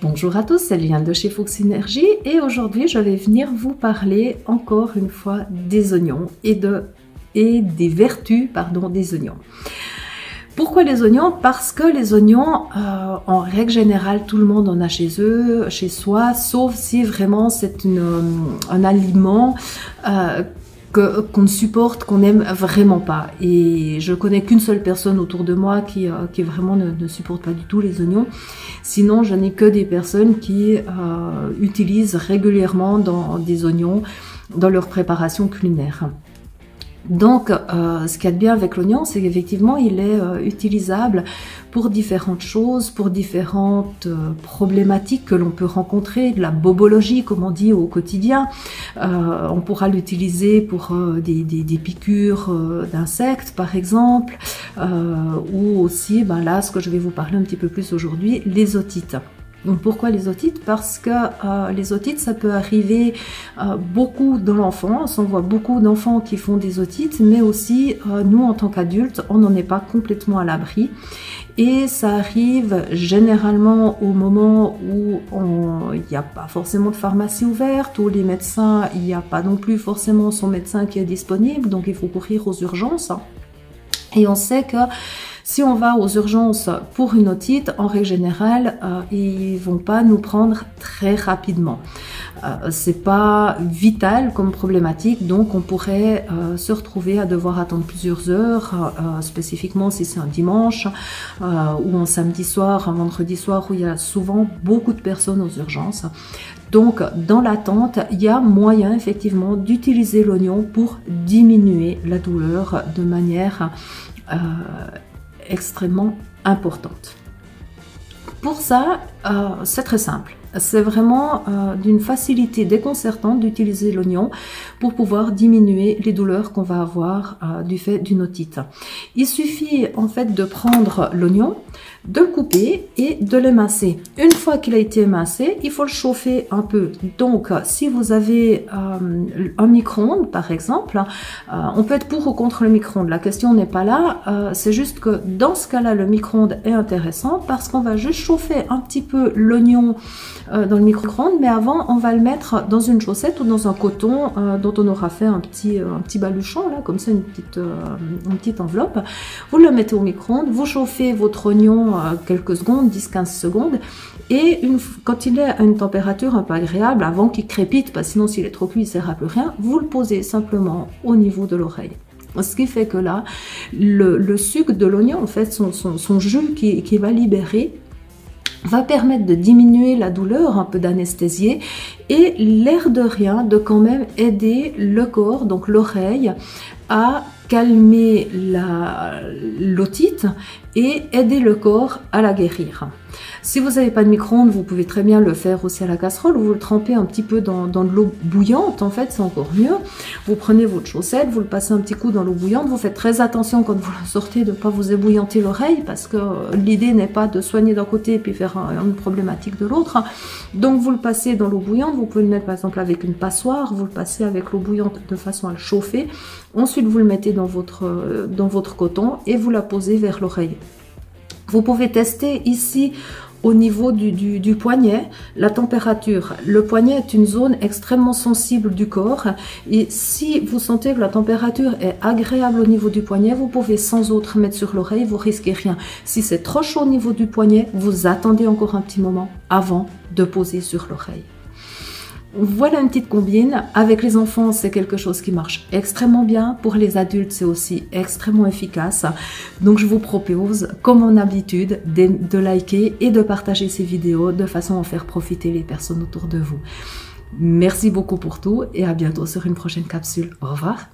Bonjour à tous, c'est Liliane de chez Fuchs Énergie et aujourd'hui je vais venir vous parler encore une fois des oignons et des vertus des oignons. Pourquoi les oignons? Parce que les oignons, en règle générale, tout le monde en a chez eux, chez soi, sauf si vraiment c'est un aliment qu'on ne supporte, qu'on n'aime vraiment pas. Et je connais qu'une seule personne autour de moi qui vraiment ne supporte pas du tout les oignons. Sinon, je n'ai que des personnes qui utilisent régulièrement des oignons dans leur préparation culinaire. Donc, ce qu'il y a de bien avec l'oignon, c'est qu'effectivement, il est utilisable pour différentes choses, pour différentes problématiques que l'on peut rencontrer, de la bobologie, comme on dit au quotidien. On pourra l'utiliser pour des piqûres d'insectes, par exemple, ou aussi, là, ce que je vais vous parler un petit peu plus aujourd'hui, les otites. Donc pourquoi les otites? Parce que les otites, ça peut arriver beaucoup dans l'enfance. On voit beaucoup d'enfants qui font des otites, mais aussi nous, en tant qu'adultes, on n'en est pas complètement à l'abri. Et ça arrive généralement au moment où il n'y a pas forcément de pharmacie ouverte, où les médecins, il n'y a pas non plus forcément son médecin qui est disponible, donc il faut courir aux urgences. Et on sait que si on va aux urgences pour une otite, en règle générale, ils vont pas nous prendre très rapidement. C'est pas vital comme problématique, donc on pourrait se retrouver à devoir attendre plusieurs heures, spécifiquement si c'est un dimanche ou un samedi soir, un vendredi soir où il y a souvent beaucoup de personnes aux urgences. Donc, dans l'attente, il y a moyen effectivement d'utiliser l'oignon pour diminuer la douleur de manière extrêmement importante. Pour ça, c'est très simple. C'est vraiment d'une facilité déconcertante d'utiliser l'oignon pour pouvoir diminuer les douleurs qu'on va avoir du fait d'une otite. Il suffit en fait de prendre l'oignon, de le couper et de l'émincer. Une fois qu'il a été émincé, il faut le chauffer un peu. Donc, si vous avez un micro-ondes, par exemple, on peut être pour ou contre le micro-ondes. La question n'est pas là. C'est juste que dans ce cas-là, le micro-ondes est intéressant parce qu'on va juste chauffer un petit peu l'oignon dans le micro-ondes, mais avant, on va le mettre dans une chaussette ou dans un coton dont on aura fait un petit baluchon, là, comme ça, une petite enveloppe. Vous le mettez au micro-ondes, vous chauffez votre oignon quelques secondes, 10-15 secondes, et quand il est à une température un peu agréable, avant qu'il crépite, parce que sinon s'il est trop cuit, il ne sert à plus rien, vous le posez simplement au niveau de l'oreille. Ce qui fait que là, le sucre de l'oignon, en fait, son jus qui va libérer, va permettre de diminuer la douleur, un peu d'anesthésier, et l'air de rien, de quand même aider le corps, donc l'oreille, à calmer l'otite et aider le corps à la guérir. Si vous n'avez pas de micro-ondes, vous pouvez très bien le faire aussi à la casserole, vous le trempez un petit peu dans de l'eau bouillante, en fait c'est encore mieux. Vous prenez votre chaussette, vous le passez un petit coup dans l'eau bouillante, vous faites très attention quand vous le sortez de ne pas vous ébouillanter l'oreille, parce que l'idée n'est pas de soigner d'un côté et puis faire une problématique de l'autre. Donc vous le passez dans l'eau bouillante, vous pouvez le mettre par exemple avec une passoire, vous le passez avec l'eau bouillante de façon à le chauffer, ensuite vous le mettez dans votre coton et vous la posez vers l'oreille. Vous pouvez tester ici au niveau du poignet, la température. Le poignet est une zone extrêmement sensible du corps et si vous sentez que la température est agréable au niveau du poignet, vous pouvez sans autre mettre sur l'oreille, vous risquez rien. Si c'est trop chaud au niveau du poignet, vous attendez encore un petit moment avant de poser sur l'oreille. Voilà une petite combine. Avec les enfants, c'est quelque chose qui marche extrêmement bien. Pour les adultes, c'est aussi extrêmement efficace. Donc, je vous propose, comme en habitude, de liker et de partager ces vidéos de façon à faire profiter les personnes autour de vous. Merci beaucoup pour tout et à bientôt sur une prochaine capsule. Au revoir.